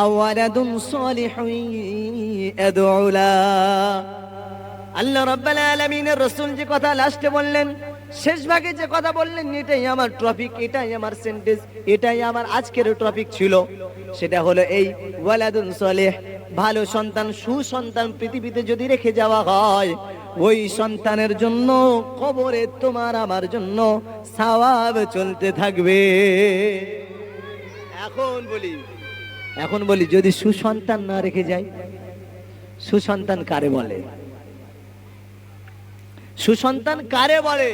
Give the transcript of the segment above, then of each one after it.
আও ওয়ালাদুন সালিহুন ইয়াদউ লা। আল্লাহ রাব্বুল আলামিনের রাসূল যে কথা লাস্টে বললেন, শেষ ভাগে যে কথা বললেন, এটাই আমার টপিক, এটাই আমার সেন্টেন্স, এটাই আমার আজকের টপিক ছিল। সেটা হলো এই ওয়ালাদুন সালিহ, ভালো সন্তান, সুসন্তান পৃথিবীতে যদি রেখে যাওয়া হয়, ওই সন্তানের জন্য কবরে তোমার আমার জন্য সওয়াব চলতে থাকবে। এখন বলি যদি সুসন্তান না রেখে যায়, সুসন্তান কারে বলে? সুসন্তান কারে বলে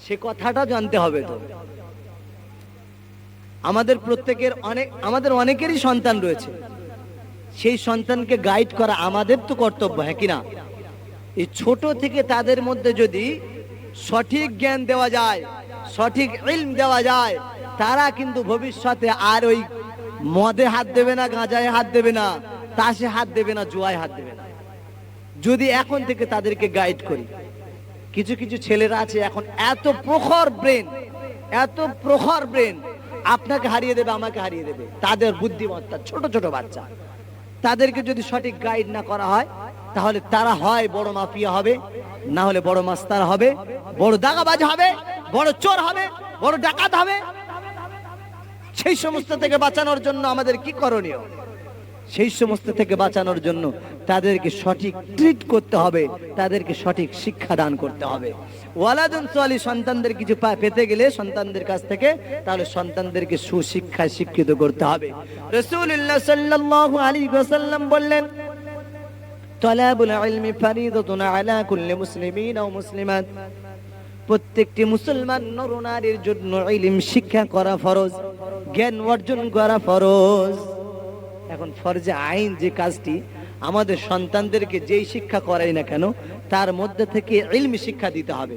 সে কথাটা জানতে হবে। তো আমাদের অনেকেরই সন্তান রয়েছে, সেই সন্তানকে গাইড করা আমাদের তো কর্তব্য, হ্যাঁ কিনা? এই ছোট থেকে তাদের মধ্যে যদি সঠিক জ্ঞান দেওয়া যায়, সঠিক ইলম দেওয়া যায়, তারা কিন্তু ভবিষ্যতে আর ওই মদে হাত দেবে না, গাঁজায় হাত দেবে না, তাসে হাত দেবে না, জুয়ায় হাত দেবে না, যদি এখন থেকে তাদেরকে গাইড করি। কিছু কিছু ছেলেরা আছে এখন এত প্রখর ব্রেন, আপনাকে হারিয়ে দেবে, আমাকে হারিয়ে দেবে, তাদের বুদ্ধিমত্তা, ছোট ছোট বাচ্চা। তাদেরকে যদি সঠিক গাইড না করা হয়, তাহলে তারা হয় বড় মাফিয়া হবে, না হলে বড় মাস্তার হবে, বড় দাগাবাজ হবে, বড় চোর হবে, বড় ডাকাত হবে। সেই সমস্ত থেকে বাঁচানোর জন্য আমাদের কি করণীয়? সেই সমস্ত থেকে বাঁচানোর জন্য তাদেরকে সঠিক ট্রিট করতে হবে, তাদেরকে সঠিক শিক্ষা দান করতে হবে। ওয়ালাদুন সালিহ, সন্তানদের কিছু পেতে গেলে সন্তানদের কাছ থেকে, তাহলে সন্তানদেরকে সুশিক্ষায় শিক্ষিত করতে হবে। রাসূলুল্লাহ সাল্লাল্লাহু আলাইহি ওয়াসাল্লাম বললেন, তালাবুল ইলমি ফরিদাতুন আলা কুল্লি মুসলিমিন ওয়া মুসলিমাত। প্রত্যেকটি মুসলমান নর নারীর জন্য ইলম শিক্ষা করা ফরজ, জ্ঞান অর্জন করা ফরজ। এখন ফরজে আইন যে কাজটি, আমাদের সন্তানদেরকে যেই শিক্ষা করাই না কেন, তার মধ্যে থেকে ইলমি শিক্ষা দিতে হবে,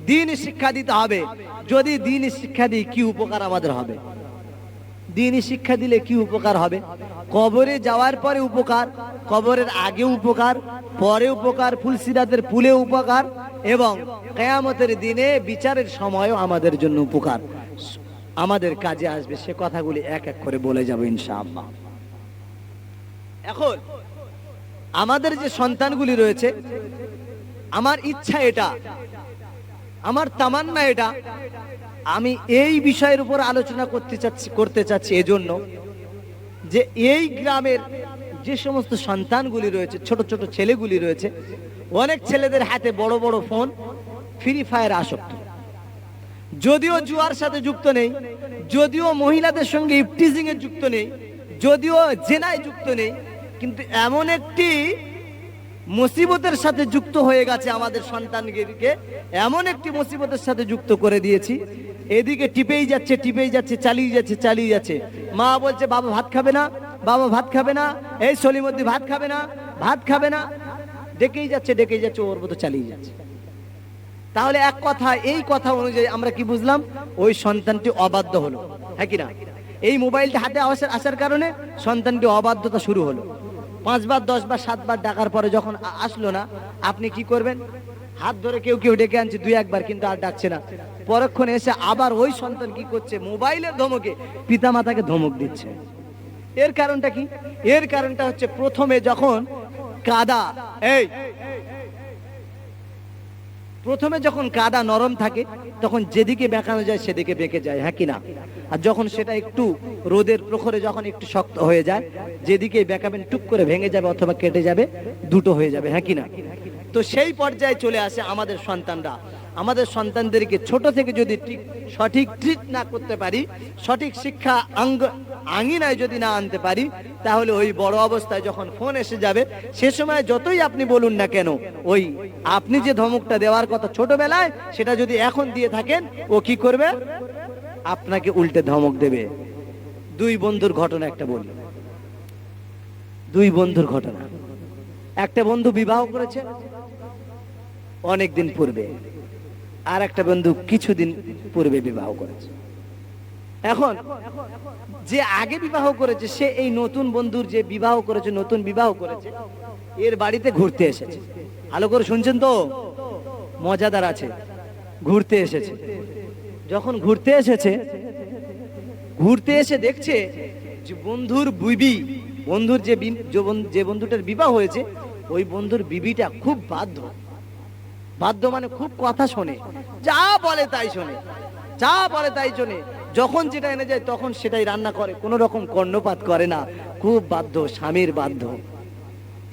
দ্বীনি শিক্ষা দিতে হবে। যদি দ্বীনি শিক্ষা দিই, কি উপকার আমাদের হবে? দ্বীনি শিক্ষা দিলে কি উপকার হবে? কবরে যাওয়ার পরে উপকার, কবরের আগে উপকার, পরে উপকার, ফুলসিরাতের পুলে উপকার, এবং কিয়ামতের দিনে বিচারের সময়ও আমাদের জন্য উপকার, আমাদের কাজে আসবে। সে কথাগুলি এক এক করে বলে যাব ইনশাআল্লাহ। এখন আমাদের যে সন্তানগুলি রয়েছে, আমার ইচ্ছা এটা, আমার তামান্না এটা, আমি এই বিষয়ের উপর আলোচনা করতে চাচ্ছি এজন্য যে এই গ্রামের যে সমস্ত সন্তানগুলি রয়েছে, ছোট ছোট ছেলেগুলি রয়েছে, অনেক ছেলেদের হাতে বড় বড় ফোন, ফ্রি ফায়ার আসক্ত। যদিও জুয়ার সাথে যুক্ত নেই, যদিও মহিলাদের সঙ্গে ইফটিজিং এ যুক্ত নেই, যদিও জেনায় যুক্ত নেই, কিন্তু এমন একটি মুসিবতের সাথে যুক্ত হয়ে গেছে, আমাদের সন্তানকে এমন একটি মুসিবতের সাথে যুক্ত করে দিয়েছি। এদিকে টিপেই যাচ্ছে, চালিয়ে যাচ্ছে। মা বলছে বাবা ভাত খাবে না, বাবা ভাত খাবে না, এই সলিমদ্দি ভাত খাবে না, ডেকেই যাচ্ছে, ওর মতো চালিয়ে যাচ্ছে। তাহলে এক কথা, এই কথা অনুযায়ী আমরা কি বুঝলাম? ওই সন্তানটি অবাধ্য হলো, হ্যাঁ কিনা? এই মোবাইলটা হাতে আসার কারণে সন্তানটি অবাধ্যতা শুরু হলো। 5 বার 10 বার 7 বার ডাকার পরে যখন আসলো না, আপনি কি করবেন? হাত ধরে কেউ ডেকে আনছে 2-1 বার, কিন্তু আর ডাকছে না। পরক্ষণে এসে আবার ওই সন্তান কি করছে? মোবাইলের ধমকে পিতামাতাকে ধমক দিচ্ছে। এর কারণটা কি? এর কারণটা হচ্ছে, প্রথমে যখন কাদা নরম থাকে, তখন যেদিকে বেঁকানো যায় সেদিকে বেঁকে যায়, হ্যাঁ কিনা? আর যখন সেটা একটু রোদের প্রখরে যখন একটু শক্ত হয়ে যায়, যেদিকে বেঁকাবেন টুক করে ভেঙে যাবে অথবা কেটে যাবে, দুটো হয়ে যাবে, হ্যাঁ কিনা? তো সেই পর্যায়ে চলে আসে আমাদের সন্তানরা। আমাদের সন্তানদেরকে ছোট থেকে যদি সঠিক ট্রিট না করতে পারি, সঠিক শিক্ষা আঙিনায় যদি না আনতে পারি, তাহলে ওই বড় অবস্থায় যখন ফোন এসে যাবে, সে সময় যতই আপনি বলুন না কেন, ওই আপনি যে ধমকটা দেওয়ার কথা ছোটবেলায়, সেটা যদি এখন দিয়ে থাকেন, ও কি করবে? আপনাকে উল্টে ধমক দেবে। 2 বন্ধুর ঘটনা একটা বলি। 2 বন্ধুর ঘটনা। একটা বন্ধু বিবাহ করেছে অনেকদিন পূর্বে, আর একটা বন্ধু কিছুদিন পূর্বে বিবাহ করেছে। এখন যে আগে বিবাহ করেছে, সে এই নতুন বন্ধুর যে নতুন বিবাহ করেছে, এর বাড়িতে ঘুরতে এসেছে। ভালো করে শুনছেন তো? মজাদার আছে। ঘুরতে এসেছে। যখন ঘুরতে এসে দেখছে যে বন্ধুর বিবি, বন্ধুর যে বন্ধুটার বিবাহ হয়েছে, ওই বন্ধুর বিবিটা খুব বাধ্য। বাধ্য মানে খুব কথা শোনে, যা বলে তাই শোনে, যা বলে তাই শোনে। যখন যেটা এনে যায় তখন সেটাই রান্না করে, কোনো রকম কর্ণপাত করে না, খুব বাধ্য, স্বামীর বাধ্য।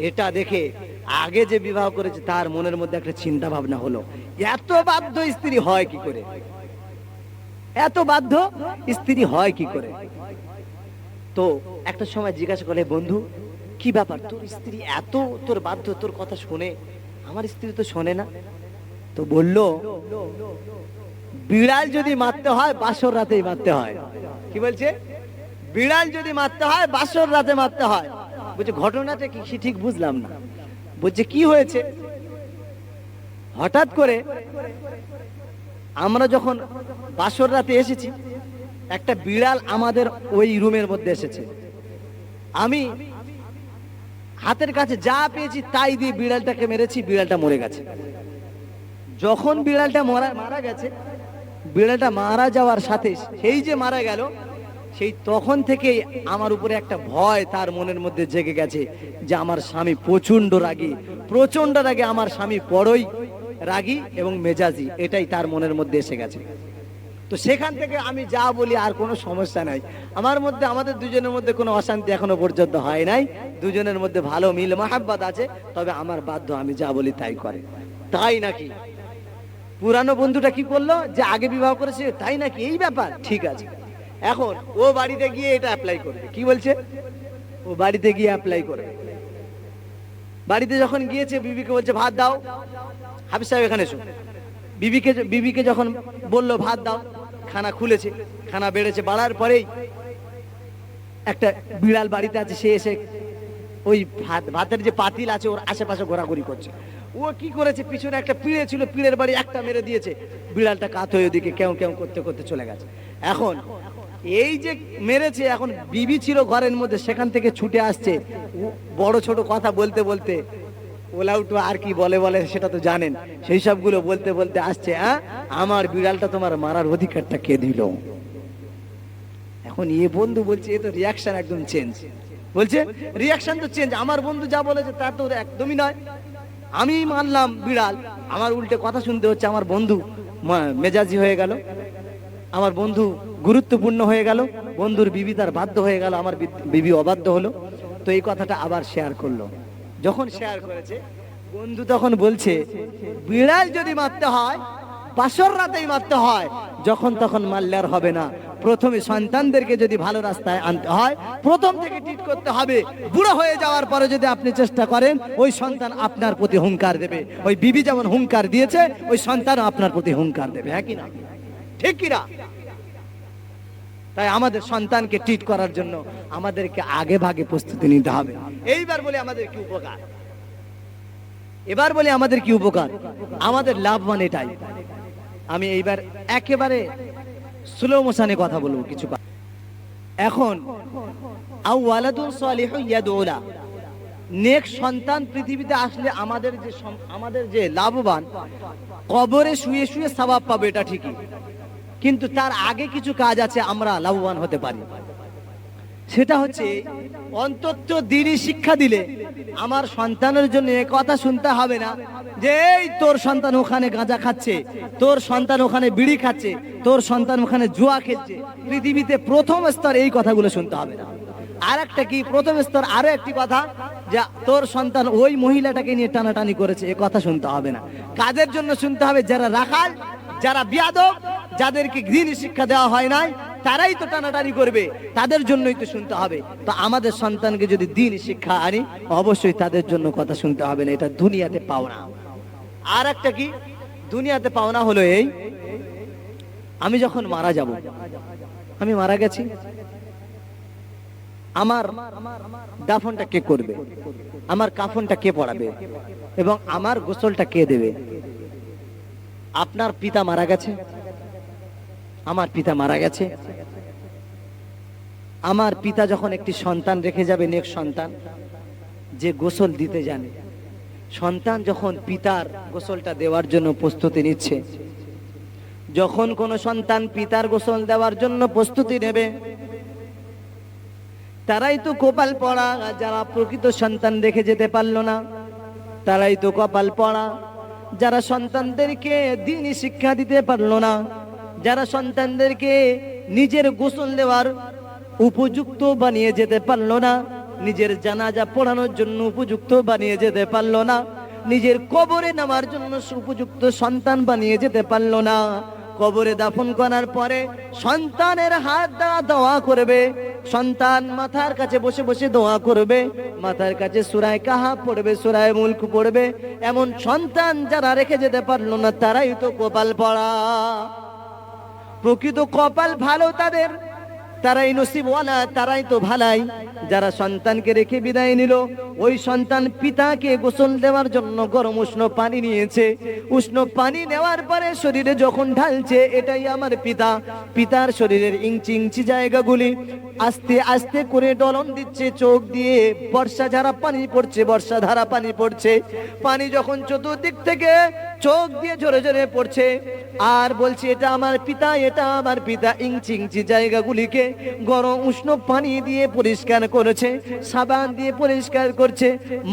এটা দেখে আগে যে বিবাহ করেছে তার মনের মধ্যে একটা চিন্তা ভাবনা হলো, এত বাধ্য স্ত্রী হয় কি করে, এত বাধ্য স্ত্রী হয় কি করে। তো একটা সময় জিজ্ঞাসা করলে, বন্ধু কি ব্যাপার, তোর স্ত্রী এত তোর বাধ্য, তোর কথা শোনে, আমার স্ত্রী তো শোনে না। তো বলল, বিড়াল যদি মারতে হয় বাসর রাতেই মারতে হয়। কি বলছে? বিড়াল যদি মারতে হয় বাসর রাতে মারতে হয়। বলছে ঘটনাটা কি ঠিক বুঝলাম না। বলছে কি হয়েছে, হঠাৎ করে আমরা যখন বাসর রাতে এসেছি, একটা বিড়াল আমাদের ওই রুমের মধ্যে এসেছে। আমি হাতের কাছে যা পেয়েছি তাই দিয়ে বিড়ালটাকে মেরেছি, বিড়ালটা মরে গেছে। যখন বিড়ালটা মারা গেছে, বিড়ালটা মারা যাওয়ার সাথে সেই যে মারা গেল, সেই তখন থেকে আমার উপরে একটা ভয় তার মনের মধ্যে জেগে গেছে যে আমার স্বামী প্রচন্ড রাগী, প্রচন্ড রাগী, আমার স্বামী বড়ই রাগী এবং মেজাজি, এটাই তার মনের মধ্যে এসে গেছে। তো সেখান থেকে আমি যা বলি আর কোনো সমস্যা নাই, আমার মধ্যে, আমাদের দুজনের মধ্যে কোনো অশান্তি এখনো পর্যন্ত হয় নাই, দুজনের মধ্যে ভালো মিল মাহাব্বত আছে। তবে আমার বাধ্য, আমি যা বলি তাই করে। তাই নাকি? পুরানো বন্ধুটা কি করলো, যে আগে বিবাহ করেছে, তাই নাকি, এই ব্যাপার, ঠিক আছে। এখন ও বাড়িতে গিয়ে এটা অ্যাপ্লাই করবে। কি বলছে? ও বাড়িতে গিয়ে অ্যাপ্লাই করবে। বাড়িতে যখন গিয়েছে, বিবিকে বলছে ভাত দাও, হাফিজ সাহেব এখানে এসো। বিবিকে যখন বললো ভাত দাও, খানা খুলেছে, খানা বেড়েছে, বাড়ার পরেই একটা বিড়াল বাড়িতে আছে, সে এসে ওই ভাতের যে পাতিল আছে ওর আশেপাশে ঘোরাঘুরি করছে। ও কি করেছে, পিছনে একটা পিঁড়ে ছিল, পিঁড়ের বাড়ি একটা মেরে দিয়েছে, বিড়ালটা কাত হয়ে ওদিকে কেউ কেউ করতে করতে চলে গেছে। এখন এই যে মেরেছে, এখন বিবি ছিল ঘরের মধ্যে, সেখান থেকে ছুটে আসছে, বড় ছোট কথা বলতে বলতে, ওলাউটো আর কি বলে বলে সেটা তো জানেন, সেই সবগুলো বলতে বলতে আসছে, হ্যাঁ আমার বিড়ালটা তোমার মারার অধিকারটা কে দিল? এখন এ বন্ধু বলছে, এ তো রিয়াকশন একদম চেঞ্জ। বলছে রিয়াকশন তো চেঞ্জ, আমার বন্ধু যা বলেছে তা তো একদমই নয়, আমি মানলাম বিড়াল, আমার উল্টে কথা শুনতে হচ্ছে, আমার বন্ধু মেজাজি হয়ে গেল, আমার বন্ধু গুরুত্বপূর্ণ হয়ে গেল, বন্ধুর বিবি তার বাধ্য হয়ে গেল, আমার বিবি অবাধ্য হলো। তো এই কথাটা আবার শেয়ার করলো। যখন শেয়ার করেছে, বন্ধু তখন বলছে, বিড়াল যদি মারতে হয় বাসর রাতেই মারতে হয়, যখন তখন মারলে আর হবে না। প্রথমে সন্তানদেরকে যদি ভালো রাস্তায় আনতে হয়, প্রথম থেকে ট্রিট করতে হবে। বুড়ো হয়ে যাওয়ার পরে যদি আপনি চেষ্টা করেন, ওই সন্তান আপনার প্রতি হুঙ্কার দেবে। ওই বিবি যেমন হুঙ্কার দিয়েছে, ওই সন্তানও আপনার প্রতি হুঙ্কার দেবে। হ্যাঁ কিনা? ঠিক কিনা? তাই আমাদের সন্তানকে ট্রিট করার জন্য আমাদেরকে আগে ভাগে প্রস্তুতি নিতে হবে। এইবার বলে আমাদের কি উপকার, এবার বলে আমাদের কি উপকার, আমাদের লাভ মানে এটাই। আমি এইবার একেবারে স্লো মোশনে কথা বলবো কিছু। এখন আও ওয়ালাদুন সালিহু ইয়াদউলা, নেক সন্তান পৃথিবীতে আসলে আমাদের যে লাভবান, কবরে শুয়ে শুয়ে সওয়াব পাবে, এটা ঠিকই, কিন্তু তার আগে কিছু কাজ আছে আমরা লাভবান হতে পারি। সেটা হচ্ছে অন্তত দ্বীনি শিক্ষা দিলে আমার সন্তানের জন্য এ কথা শুনতে হবে না যে এই তোর সন্তান ওখানে গাঁজা খাচ্ছে, তোর সন্তান ওখানে বিড়ি খাচ্ছে, তোর সন্তান ওখানে জুয়া খেলছে। পৃথিবীতে প্রথম স্তর এই কথাগুলো শুনতে হবে না। আর একটা কি, প্রথম স্তর আরো একটি কথা, যে তোর সন্তান ওই মহিলাটাকে নিয়ে টানাটানি করেছে, এ কথা শুনতে হবে না। কাদের জন্য শুনতে হবে? যারা রাখাল, যারা বিয়াদব, যাদেরকে দ্বীনি শিক্ষা দেওয়া হয় নাই, তারাই তো টানাটানি করবে, তাদের জন্যই তো শুনতে হবে। তো আমাদের সন্তানকে যদি দ্বীনি শিক্ষা আনি, অবশ্যই তাদের জন্য কথা শুনতে হবে না। এটা দুনিয়াতে পাওনা। আর একটা কি, দুনিয়াতে পাওনা হলো এই, আমি যখন মারা যাব, আমি মারা গেছি, আমার দাফনটা কে করবে, আমার কাফনটা কে পড়াবে, এবং আমার গোসলটা কে দেবে? আপনার পিতা মারা গেছে, আমার পিতা মারা গেছে। আমার পিতা যখন একটি সন্তান রেখে যাবে, নেক সন্তান, যে গোসল দিতে জানে, সন্তান যখন পিতার গোসলটা দেওয়ার জন্য প্রস্তুতি নিচ্ছে, যখন কোনো সন্তান পিতার গোসল দেওয়ার জন্য প্রস্তুতি নেবে, তারাই তো কপাল পড়া যারা প্রকৃত সন্তান রেখে যেতে পারলো না। তারাই তো কপাল পড়া যারা সন্তানদেরকে দ্বীনি শিক্ষা দিতে পারলো না, যারা সন্তানদেরকে নিজের গোসল দেওয়ার উপযুক্ত বানিয়ে যেতে পারলো না, নিজের জানাজা পড়ানোর জন্য উপযুক্ত বানিয়ে যেতে পারলো না, নিজের কবরে নামার জন্য উপযুক্ত সন্তান বানিয়ে যেতে পারলো না। কবরে দাফন করার পরে সন্তানের হাত দ্বারা দোয়া করবে, সন্তান মাথার কাছে বসে বসে দোয়া করবে, মাথার কাছে সূরা কাহাফ পড়বে, সূরা মুলক পড়বে। এমন সন্তান যারা রেখে যেতে পারলো না তারাই তো কপাল পড়া। প্রকৃত কপাল ভালো তাদের, তারাই নসিবওয়ালা, তারাই তো ভালাই। যারা সন্তানকে রেখে বিদায় নিল, ওই সন্তান পিতাকে গোসল দেওয়ার জন্য গরম উষ্ণ পানি নিয়েছে। উষ্ণ পানি নেওয়ার পরে শরীরে যখন ঢালছে, এটাই আমার পিতা। পিতার শরীরের ইঞ্চি ইঞ্চি জায়গাগুলি আস্তে আস্তে করে ডলন দিচ্ছে, চোখ দিয়ে বর্ষা ধারা পানি পড়ছে, বর্ষা ধারা পানি পড়ছে। পানি যখন চতুর্দিক থেকে চোখ দিয়ে ঝরে ঝরে পড়ছে, আর বলছে এটা আমার পিতা, এটা আমার পিতা। ইঞ্চি ইঞ্চি জায়গাগুলিকে গরম উষ্ণ পানি দিয়ে পরিষ্কার করেছে, সাবান দিয়ে পরিষ্কার করছে,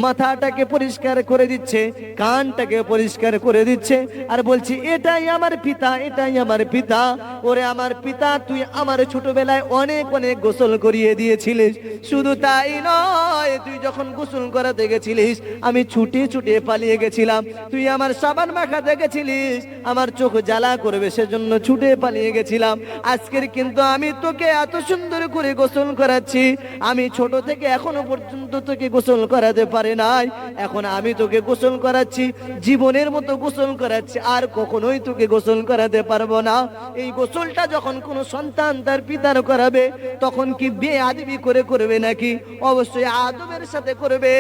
মাথাটাকে পরিষ্কার করে দিচ্ছে, কানটাকে পরিষ্কার করে দিচ্ছে, আর বলছে এটাই আমার পিতা, এটাই আমার পিতা। ওরে আমার পিতা, তুই আমার ছোটবেলায় অনেক অনেক গোসল করিয়ে দিয়েছিলিস। শুধু তাই নয়, তুই যখন গোসল করাতে গেছিলিস আমি ছুটে ছুটে পালিয়ে গেছিলাম। তুই আমার সাবান মাখাতে গেছিলিস, আমার চোখ জ্বালা করবে সেজন্য ছুটে পালিয়ে গেছিলাম। আজকের কিন্তু আমি তোকে এত সুন্দর করে গোসল করাচ্ছি, আমি ছোট থেকে এখনো পর্যন্ত তোকে গোসল করাতে পারে নাই, এখন আমি তোকে গোসল করাচ্ছি, জীবনের মতো গোসল করাচ্ছি, আর কখনোই তোকে গোসল করাতে পারবো না। এই গোসলটা যখন কোনো সন্তান তার পিতার করাবে, তখন কি বেয়াদবি করে করবে নাকি? অবশ্যই আদবের সাথে করবে।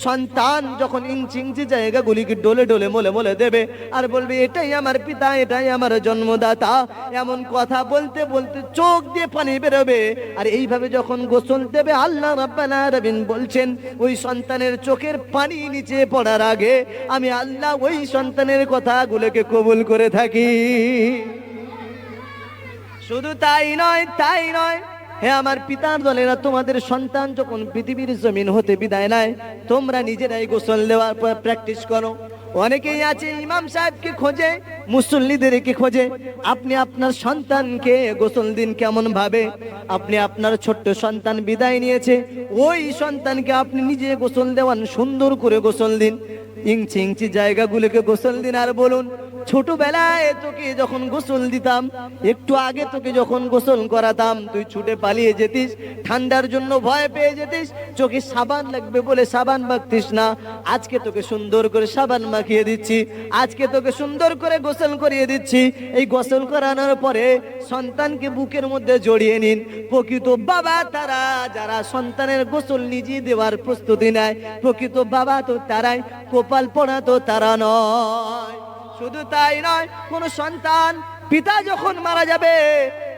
সন্তান যখন ইঞ্চি ইঞ্চি জায়গাগুলিকে ডলে ডলে মলে মলে দেবে, আর বলবে এটাই আমার পিতা, এটাই আমার জন্মদাতা, এমন কথা বলতে বলতে চোখ দিয়ে পানি বেরোবে। আর এইভাবে যখন গোসল দেবে, আল্লাহ রাব্বুল আলামিন বলছেন ওই সন্তানের চোখের পানি নিচে পড়ার আগে আমি আল্লাহ ওই সন্তানের কথাগুলোকে কবুল করে থাকি। শুধু তাই নয়, তাই নয়, হে আমার পিতার দলেরা, তোমাদের সন্তান যখন পৃথিবীর জমিন হতে বিদায় নেয়, তোমরা নিজেরাই গোসল দেওয়ার পর প্র্যাকটিস করো। অনেকেই আছে ইমাম সাহেবকে খোঁজে, মুসল্লিদেরকে খোঁজে। আপনি আপনার সন্তানকে গোসল দিন কেমন ভাবে? আপনি আপনার ছোট্ট সন্তান বিদায় নিয়েছে, ওই সন্তানকে আপনি নিজে গোসল দেওয়ান, সুন্দর করে গোসল দিন, ইঞ্চি ইঞ্চি জায়গাগুলোকে গোসল দিন। আর বলুন, ছোটবেলায় তোকে যখন গোসল দিতাম, একটু আগে তোকে যখন গোসল করাতাম, তুই ছুটে পালিয়ে যেতিস, ঠান্ডার জন্য ভয় পেয়ে যেতিস, চোখে সাবান লাগবে বলে সাবান মাখতিস না। আজকে তোকে সুন্দর করে সাবান মাখিয়ে দিচ্ছি, আজকে তোকে সুন্দর করে গোসল করিয়ে দিচ্ছি। এই গোসল করানোর পরে সন্তানকে বুকের মধ্যে জড়িয়ে নিন। প্রকৃত বাবা তারা যারা সন্তানের গোসল নিজে দেওয়ার প্রস্তুতি নেয়, প্রকৃত বাবা তো তারাই, কপাল পড়া তো তারা নয়। শুধু তাই নয়, কোন সন্তান পিতা যখন মারা যাবে,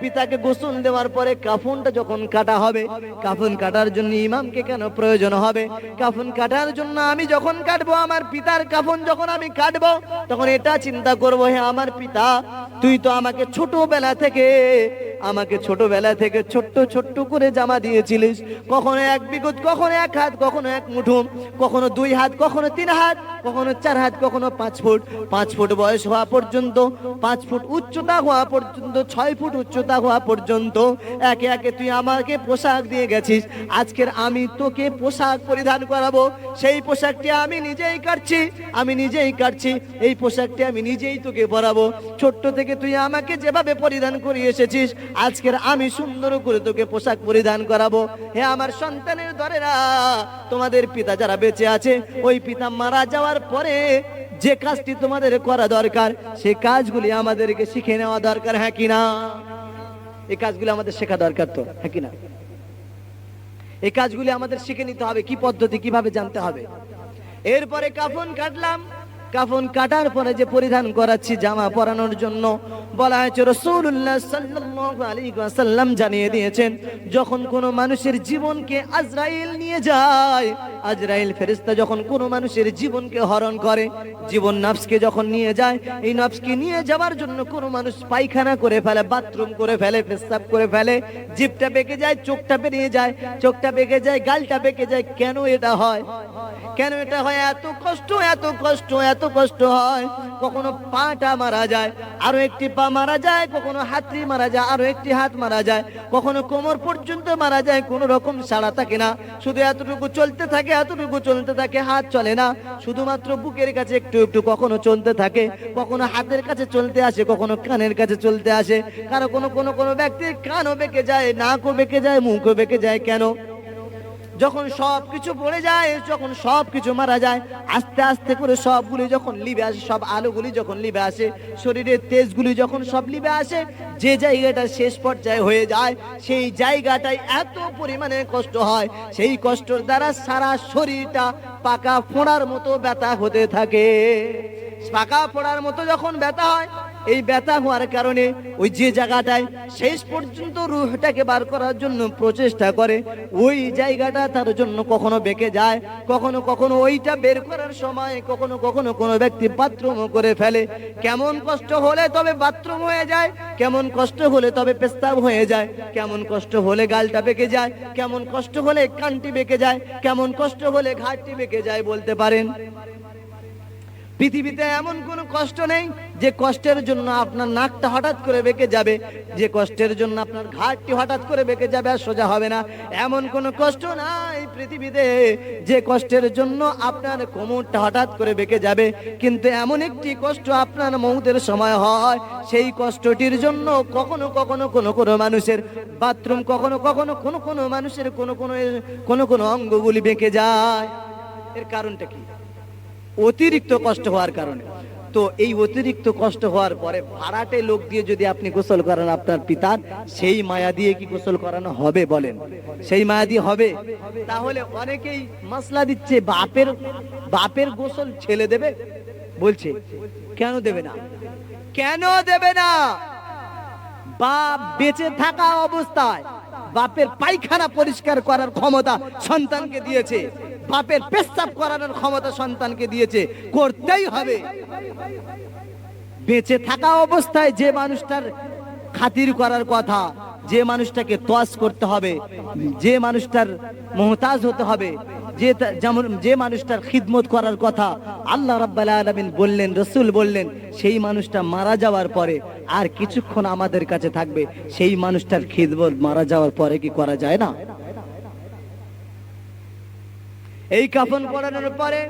পিতাকে গোসল দেওয়ার পরে কাফনটা যখন কাটা হবে, কাফন কাটার জন্য ইমামকে কেন প্রয়োজন হবে? কাফন কাটার জন্য আমি যখন কাটবো, আমার পিতার কাফন যখন আমি কাটবো, তখন এটা চিন্তা করবো, হে আমার পিতা, তুই তো আমাকে ছোটবেলা থেকে ছোট্ট ছোট্ট করে জামা দিয়েছিলিস, কখনো এক বিগত, কখনো এক হাত, কখনো এক মুঠো, কখনো 2 হাত, কখনো 3 হাত, কখনো 4 হাত, কখনো 5 ফুট। 5 ফুট বয়স হওয়া পর্যন্ত, 5 ফুট উচ্চতা হওয়া পর্যন্ত, 6 ফুট উচ্চতা হওয়া পর্যন্ত একে একে তুই আমাকে পোশাক দিয়ে গেছিস। আজকের আমি তোকে পোশাক পরিধান করাবো, সেই পোশাকটি আমি নিজেই কাটছি, এই পোশাকটি আমি নিজেই তোকে পরাবো। ছোট্ট থেকে তুই আমাকে যেভাবে পরিধান করিয়ে এসেছিস, আজকের আমি সুন্দর করে তোকে পোশাক পরিধান করাবো। হে আমার সন্তানের দরেরা, তোমাদের পিতা যারা বেঁচে আছে, ওই পিতা মারা যাওয়ার পরে যে কাজটি তোমাদের করা দরকার, সেই কাজগুলি আমাদেরকে শিখে নেওয়া দরকার, হ্যাঁ কিনা? এই কাজগুলি আমাদের শেখা দরকার তো, হ্যাঁ কিনা? এই কাজগুলি আমাদের শিখে নিতে হবে, কি পদ্ধতি, কিভাবে জানতে হবে। এরপরে কাফন কাটলাম, কাফন কাটার পরে যে পরিধান করাচ্ছি জামা পরানোর জন্য, বলা হয়েছে রাসূলুল্লাহ সাল্লাল্লাহু আলাইহি ওয়াসাল্লাম জানিয়ে দিয়েছেন, যখন কোনো মানুষের জীবনকে আজরাইল নিয়ে যায়, আজরাইল ফেরেশতা যখন কোনো মানুষের জীবনকে হরণ করে, জীবন নফসকে যখন নিয়ে যায়, এই নফসকে নিয়ে যাওয়ার জন্য কোনো মানুষ পায়খানা করে ফেলে, বাথরুম করে ফেলে, পেশাব করে ফেলে, জিভটা বেঁকে যায়, চোখটা বেরিয়ে যায়, চোখটা বেঁকে যায়, গালটা বেঁকে যায়। কেন এটা হয়? কেন এটা হয়? এত কষ্ট, এত কষ্ট, এত কষ্ট হয়। কখনো পাটা মারা যায়, আরো একটি পা মারা যায়, কখনো হাতটি মারা যায়, আরো একটি হাত মারা যায়, কখনো কোমর পর্যন্ত মারা যায়, কোনো রকম সাড়া থাকে না, শুধু এতটুকু চলতে থাকে, এতটুকু চলতে থাকে, হাত চলে না, শুধুমাত্র বুকের কাছে একটু একটু কখনো চলতে থাকে, কখনো হাতের কাছে চলতে আসে, কখনো কানের কাছে চলতে আসে, কারো কোনো কোনো কোনো ব্যক্তির কানও বেঁকে যায়, নাকও বেঁকে যায়, মুখও বেঁকে যায়। কেন? যখন সব কিছু পড়ে যায়, যখন সব কিছু মারা যায়, আস্তে আস্তে করে সবগুলি যখন লিবে আসে, সব আলোগুলি যখন লিবে আসে, শরীরের তেজগুলি যখন সব লিবে আসে, যে জায়গাটা শেষ পর্যায়ে হয়ে যায়, সেই জায়গাটায় এত পরিমাণে কষ্ট হয়, সেই কষ্টর দ্বারা সারা শরীরটা পাকা ফোঁড়ার মতো ব্যথা হতে থাকে। পাকা ফোঁড়ার মতো যখন ব্যথা হয়, এই ব্যথা হওয়ার কারণে ওই যে জায়গাটায় শেষ পর্যন্ত রূহটাকে বার করার জন্য প্রচেষ্টা করে, ওই জায়গাটা তার জন্য কখনো বেঁকে যায়, কখনো কখনো ওইটা বের করার সময় কখনো কখনো কোনো ব্যক্তি বাথরুম করে ফেলে। কেমন কষ্ট হলে তবে বাথরুম হয়ে যায়, কেমন কষ্ট হলে তবে পেশাব হয়ে যায়, কেমন কষ্ট হলে গালটা বেঁকে যায়, কেমন কষ্ট হলে কানটি বেঁকে যায়, কেমন কষ্ট হলে ঘাটটি বেঁকে যায়, বলতে পারেন? পৃথিবীতে এমন কোনো কষ্ট নেই যে কষ্টের জন্য আপনার নাকটা হঠাৎ করে বেঁকে যাবে, যে কষ্টের জন্য আপনার ঘাটটি হঠাৎ করে বেঁকে যাবে আর সোজা হবে না। এমন কোনো কষ্ট নাই পৃথিবীতে যে কষ্টের জন্য আপনার কোমরটা হঠাৎ করে বেঁকে যাবে। কিন্তু এমন একটি কষ্ট আপনার মৌতের সময় হয়, সেই কষ্টটির জন্য কখনো কখনো কোনো কোনো মানুষের বাথরুম, কখনো কখনো কোনো কোনো মানুষের কোনো কোনো অঙ্গগুলি বেঁকে যায়। এর কারণটা কি? অতিরিক্ত কষ্ট হওয়ার কারণে। তো এই অতিরিক্ত কষ্ট হওয়ার পরে ভাড়াটে লোক দিয়ে যদি আপনি গোসল করান আপনার পিতার, সেই মায়া দিয়ে কি গোসল করানো হবে? বলেন, সেই মায়া দিয়ে হবে? তাহলে অনেকেই মশলা দিচ্ছে, বাপের গোসল ছেলে দেবে, বলছে কেন দেবে না? কেন দেবে না? বাপ বেঁচে থাকা অবস্থায় বাপের পায়খানা পরিষ্কার করার ক্ষমতা সন্তানকে দিয়েছে, বাপের পেশাব করানোর ক্ষমতা সন্তানকে দিয়েছে, করতেই হবে। বেঁচে থাকা অবস্থায় যে মানুষটার খাতির করার কথা, যে মানুষটাকে তোয়াজ করতে হবে, যে মানুষটার মুহতাজ হতে হবে, যে মানুষটার খিদমত করার কথা আল্লাহ রাব্বুল আলামিন বললেন, রাসূল বললেন, সেই মানুষটা মারা যাওয়ার পরে আর কিছুক্ষণ আমাদের কাছে থাকবে, সেই মানুষটার খিদমত মারা যাওয়ার পরে কি করা যায় না? এই কাফন পরানোর পরে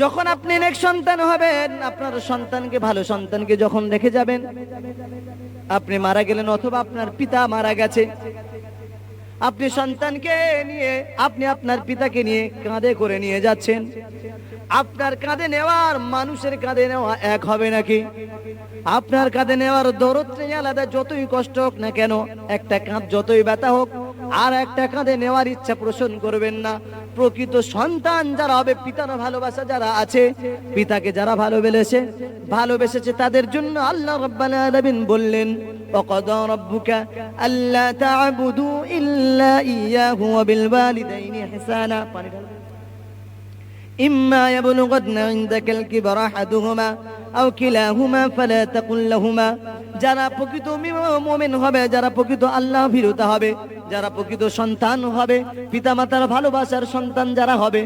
যখন আপনি নেক সন্তান হবেন, আপনার সন্তানকে, ভালো সন্তানকে যখন রেখে যাবেন, আপনি মারা গেলেন অথবা আপনার পিতা মারা গেছে, আপনি সন্তানকে নিয়ে, আপনি আপনার পিতাকে নিয়ে কাঁধে করে নিয়ে যাচ্ছেন। আপনার কাঁধে নেওয়ার মানুষের কাঁধে নেওয়া এক হবে নাকি? আপনার কাঁধে নেওয়ার দরদটাই আলাদা। যতই কষ্ট হোক না কেন, একটা কাঁধ যতই ব্যথা হোক, আর একটা কাঁধে নেওয়ার ইচ্ছা পোষণ করবেন না। প্রকৃত সন্তান যারা হবে, পিতার ভালোবাসা যারা আছে, পিতাকে যারা ভালোবেসেছে তাদের জন্য আল্লাহ রাব্বুল আলামিন বললেন, ওয়াকাদা রাব্বুকা আল্লা তা'বুদু ইল্লা ইয়্যাহু ওয়া বিল ওয়ালিদাইনি ইহসানা। ইম্মা ইয়াবলুগান্না ইনদাকাল কিবরা আহাদুহুমা আও কিলাহুমা ফালা তাকুল লাহুমা। যারা প্রকৃত মুমিন হবে, যারা প্রকৃত আল্লাহ ভীরুতা হবে, যারা প্রকৃত সন্তান হবে, পিতামাতার ভালোবাসার সন্তান যারা হবে,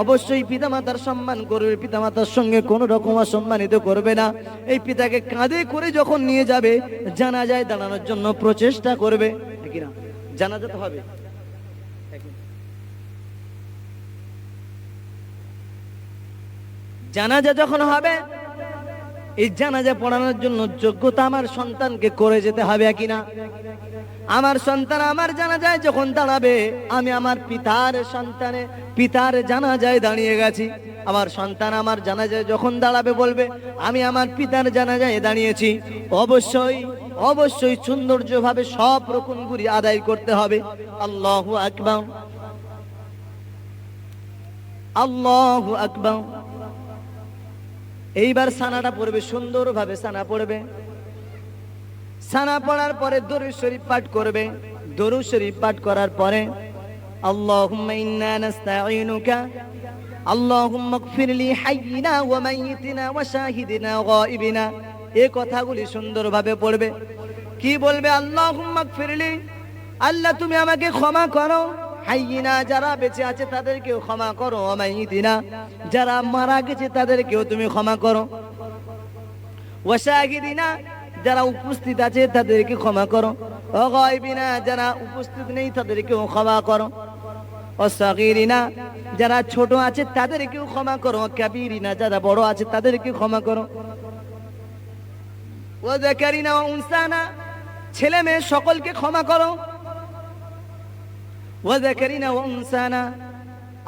অবশ্যই পিতামাতার সম্মান করবে, পিতামাতার সঙ্গে কোনো রকম অসম্মানিত করবে না। এই পিতাকে কাঁধে করে যখন নিয়ে যাবে, জানাজায় দাঁড়ানোর জন্য প্রচেষ্টা করবে, নাকি না? জানাজা তো হবে। জানাজা যখন হবে, এই জানাজা পড়ানোর জন্য যোগ্যতা আমার সন্তানকে করে যেতে হবে কিনা? আমার সন্তান আমার জানাজায় যখন দাঁড়াবে, আমি আমার পিতার জানাজায় দাঁড়িয়ে গেছি। আমার সন্তান আমার জানাজায় যখন দাঁড়াবে, বলবে আমি আমার পিতার জানাজায় দাঁড়িয়েছি। অবশ্যই সৌন্দর্যভাবে সব রকমগুলি আদায় করতে হবে। আল্লাহু আকবার, আল্লাহু আকবার। এইবার সানাটা পড়বে, সুন্দরভাবে সানা পড়বে। সানা পড়ার পরে দরুদ শরীফ পাঠ করবে। দরুদ শরীফ পাঠ করার পরে আল্লাহুম্মা ইন্না নাস্তাঈনুকা আল্লাহুম্মা ইগফির লি হাইয়িনা ওয়া মাইয়িতিনা ওয়া শাহিদিনা ওয়া গায়িবিনা, এই কথাগুলি সুন্দরভাবে পড়বে। কি বলবে? আল্লাহুম্মা ইগফির লি, আল্লাহ তুমি আমাকে ক্ষমা করো, হাইয়িনা যারা বেঁচে আছে তাদেরকেও ক্ষমা করো, ওয়া মাইয়িতিনা যারা মারা গেছে তাদেরকেও তুমি ক্ষমা করো, ওয়া শাহিদিনা যারা উপস্থিত আছে তাদেরকে ক্ষমা করো, ওয়া গায়িবিনা যারা উপস্থিত নেই তাদেরকেও ক্ষমা করো, ওয়া সাগীরিনা যারা ছোট আছে তাদেরকেও ক্ষমা করো, ওয়া কাবীরিনা যারা বড় আছে তাদেরকে ক্ষমা করো, ওয়া যাকারিনা ওয়া উনসানা ছেলে মেয়ে সকলকে ক্ষমা করো, ওয়া যাকারিনা ওয়া উনসানা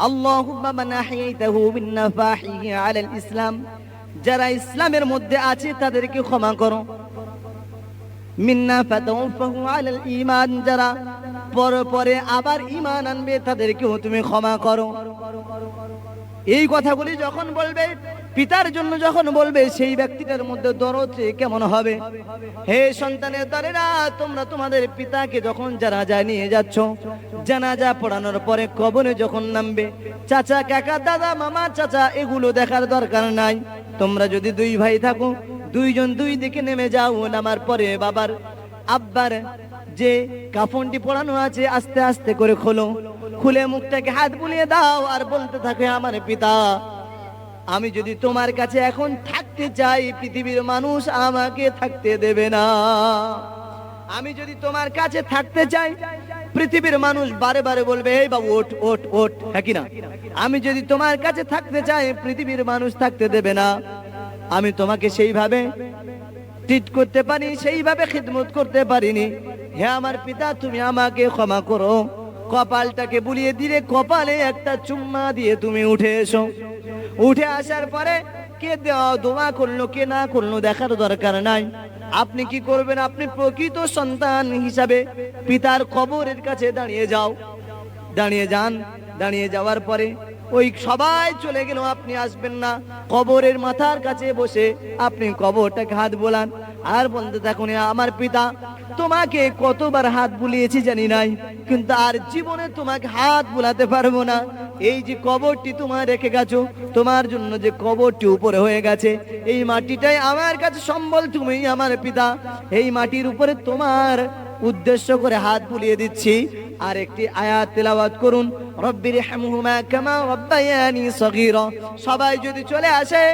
আল্লাহুম্মা মান আহইয়াতাহু মিন নাফাহিহি আলাল ইসলাম যারা ইসলামের মধ্যে আছে তাদেরকে ক্ষমা করো, মিন্না ফাতাওফাহু আলাল ঈমান যারা পরে আবার ঈমান আনবে তাদেরকেও তুমি ক্ষমা করো। এই কথাগুলি যখন বলবে, পিতার জন্য যখন বলবে, সেই ব্যক্তিটার মধ্যে দরদ কেমন হবে? হে সন্তানের দরেরা, তোমরা তোমাদের পিতাকে যখন জানাজা নিয়ে যাচ্ছ, জানাজা পড়ানোর পরে কবরে যখন নামবে, চাচা কাকা দাদা মামা চাচা এগুলো দেখার দরকার নাই। তোমরা যদি দুই ভাই থাকো, দুইজন দুই দিকে নেমে যাও, নামার পরে বাবার আব্বার যে কাফনটি পড়ানো আছে আস্তে আস্তে করে খোলো, খুলে মুখটাকে হাত বুলিয়ে দাও আর বলতে থাকে, আমার পিতা আমি যদি তোমার কাছে এখন থাকতে চাই পৃথিবীর মানুষ আমাকে থাকতে দেবে না। আমি যদি তোমার কাছে থাকতে চাই পৃথিবীর মানুষ বারে বারে বলবে, এই বাবু ওঠ ওঠ ওঠ, হ্যাঁ কি না? আমি যদি তোমার কাছে থাকতে চাই পৃথিবীর মানুষ থাকতে দেবে না। আমি তোমাকে সেইভাবে ট্রিট করতে পারি, সেইভাবে খিদমত করতে পারিনি। হে আমার পিতা তুমি আমাকে ক্ষমা করো। কপালটাকে বুলিয়ে দিলে কপালে একটা চুম্মা দিয়ে তুমি উঠে এসো। উঠে আসার পরে কে দোয়া করলো কে না করলো দেখার দরকার নাই। আপনি কি করবেন? আপনি প্রকৃত সন্তান হিসাবে পিতার কবরের কাছে দাঁড়িয়ে যাও, দাঁড়িয়ে যান। দাঁড়িয়ে যাওয়ার পরে ওই সবাই চলে গেল, আপনি আসবেন না। কবরের মাথার কাছে বসে আপনি কবরটাকে হাত বোলান আর বলতে থাকুন, আমার পিতা তোমাকে কতবার হাত বুলিয়েছি জানি নাই, কিন্তু আর জীবনে তোমাকে হাত বুলাতে পারবো না। এই যে কবরটি তোমার রেখে গেছো, তোমার জন্য যে কবরটি উপরে হয়ে গেছে, এই মাটিটাই আমার কাছে সম্বল। তুমি আমার পিতা, এই মাটির উপরে তোমার উদ্দেশ্য করে হাত বুলিয়ে দিচ্ছি। আর একটি আয়াত তেলাওয়াত করুন, রব্বিরহামহুমা কামা রাব্বায়ানি সগীরা। সবাই যদি চলে আসে,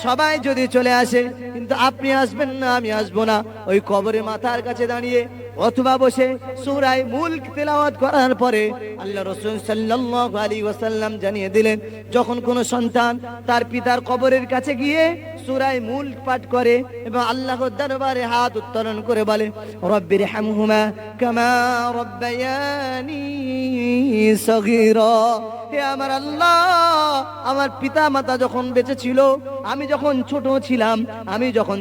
সবাই যদি চলে আসে, কিন্তু আপনি আসবেন না, আমি আসবো না। ওই কবরের মাথার কাছে দাঁড়িয়ে অথবা বসে সূরা মুলক তেলাওয়াত করার পরে আল্লাহ রাসূল সাল্লাল্লাহু আলাইহি ওয়াসাল্লাম জানিয়ে দিলেন, যখন কোন সন্তান তার পিতার কবরের কাছে গিয়ে সূরা মুলক পাঠ করে এবং আল্লাহর দরবারে হাত উত্তোলন করে বলে, রব্বিরহামহুমা কামা রাব্বায়ানি সগীরা। হে আমার আল্লাহ, আমার পিতা মাতা যখন বেঁচে ছিল, আমি যখন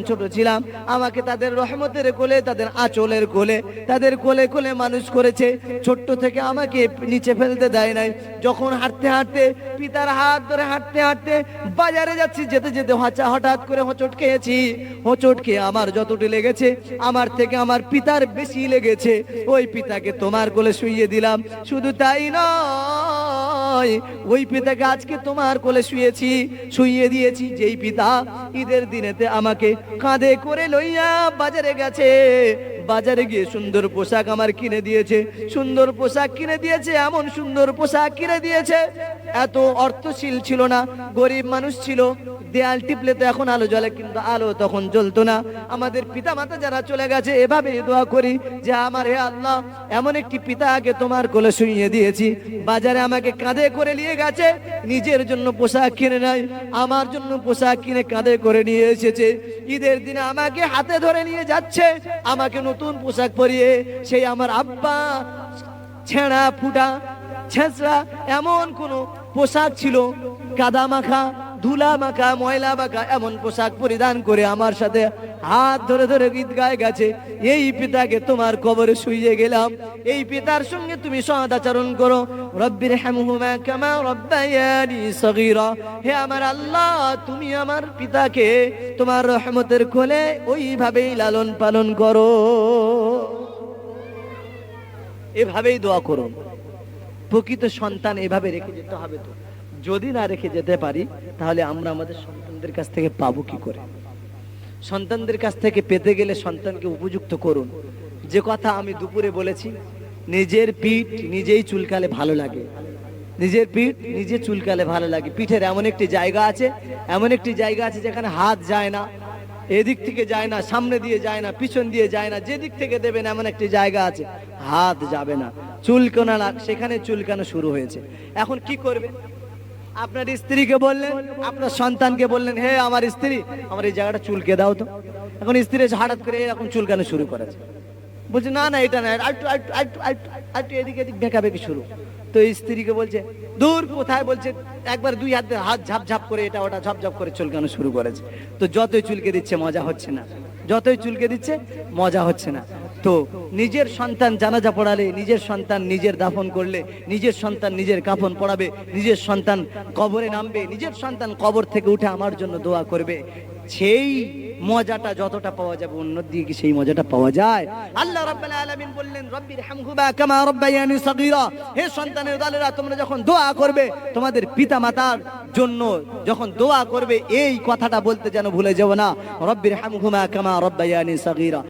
ছোট ছিলাম, আমাকে তাদের রহমতের কোলে, তাদের আঁচলের কোলে, তাদের কোলে কোলে মানুষ করেছে। ছোট্ট থেকে আমাকে নিচে ফেলতে দেয় নাই। যখন হাঁটতে হাঁটতে পিতার হাত ধরে হাঁটতে হাঁটতে বাজারে যাচ্ছি, যেতে যেতে হঠাৎ করে হোঁচট খেয়েছি। হোঁচট খেয়ে আমার যতটি লেগেছে, আমার থেকে আমার পিতার বেশি লেগেছে। ওই পিতাকে তোমার কোলে শুইয়ে দিলাম। শুধু তাই নয়, ওই পিতাকে আজকে তোমার কোলে শুইয়ে দিয়েছি, যেই পিতা ঈদের দিনেতে আমাকে কাঁধে করে লইয়া বাজারে গেছে। বাজারে গিয়ে সুন্দর পোশাক আমার কিনে দিয়েছে, সুন্দর পোশাক কিনে দিয়েছে, এমন সুন্দর পোশাক কিনে দিয়েছে। এত অর্থশীল ছিল না, গরিব মানুষ ছিল। দেয়াল টিপলে তো এখন আলো জ্বলে, কিন্তু আলো তখন জ্বলতো না। আমাদের পিতা মাতা যারা চলে গেছে, এভাবে দোয়া করি যে আমার হে আল্লাহ, এমন একটি পিতাকে তোমার কোলে শুইয়ে দিয়েছি, বাজারে আমাকে কাঁধে করে নিয়ে গেছে, নিজের জন্য পোশাক কিনে নাই, আমার জন্য পোশাক কিনে কাঁধে করে নিয়ে এসেছে। ঈদের দিনে আমাকে হাতে ধরে নিয়ে যাচ্ছে, আমাকে নতুন পোশাক পরিয়ে। সেই আমার আব্বা ছেঁড়া ফুটা ছেঁচড়া এমন কোন পোশাক ছিল, কাদা মাখা, ধুলা মাখা ময়লা মাখা এমন পোশাক পরিধান করে আমার সাথে হাত ধরে ধরে ঈদগাহে গেছে, এই পিতাকে তোমার কবরে শুইয়ে গেলাম, এই পিতার সঙ্গে তুমি সদাচরণ করো। রব্বির হামহুমা কামা রব্বায়ানি সগীরা, হে আমার আল্লাহ তুমি আমার পিতাকে তোমার রহমতের কোলে ওইভাবেই লালন পালন করো। এভাবেই দোয়া করুন। প্রকৃত সন্তান এভাবে রেখে যেতে হবে। তো যদি না রেখে যেতে পারি তাহলে আমরা আমাদের সন্তানদের কাছ থেকে পাবো কি করে? সন্তানদের কাছ থেকে পেতে গেলে সন্তানকে উপযুক্ত করুন। যে কথা আমি দুপুরে বলেছি, নিজের পিঠ নিজেই চুলকালে ভালো লাগে, নিজের পিঠ নিজে চুলকালে ভালো লাগে। পিঠের এমন একটি জায়গা আছে, এমন একটি জায়গা আছে যেখানে হাত যায় না, এদিক থেকে যায় না, সামনে দিয়ে যায় না, পিছন দিয়ে যায় না, যেদিক থেকে দেবেন এমন একটি জায়গা আছে, হাত যাবে না, চুলকানো না, সেখানে চুলকানো শুরু হয়েছে। এখন কি করবে? আপনার স্ত্রীকে বললেন, আপনার সন্তানকে বললেন, হে আমার স্ত্রী আমার এই জায়গাটা চুলকে দাও তো। এখন স্ত্রী হঠাৎ করে এরকম চুলকানো শুরু করেছে, বলছে না না এটা না, একটু এদিকে এদিক বেঁকাবেঁকি শুরু। তো স্ত্রীকে বলছে দূর কোথায়, বলছে একবার দুই হাত ঝাপ ঝাপ করে এটা ওটা ঝাপ ঝাপ করে চুলকানো শুরু করেছে। তো যতই চুলকে দিচ্ছে মজা হচ্ছে না, যতই চুলকে দিচ্ছে মজা হচ্ছে না। তো নিজের সন্তান জানাজা পড়ালে, নিজের সন্তান নিজের দাফন করলে, নিজের সন্তান নিজের কাফন পড়াবে, নিজের সন্তান কবরে নামবে, নিজের সন্তান কবর থেকে উঠে আমার জন্য দোয়া করবে, সেই মজাটা যতটা পাওয়া যাবে অন্য দিকে কি সেই মজাটা পাওয়া যায়? আল্লাহ রাব্বুল আলামিন বললেন রব্বির হামহুমা কামা রাব্বায়ানি সগীরা, হে সন্তানের দলেরা তোমরা যখন দোয়া করবে তোমাদের পিতামাতার জন্য যখন দোয়া করবে এই কথাটা বলতে যেন ভুলে যাও না, রব্বির হামহুমা কামা রাব্বায়ানি সগীরা।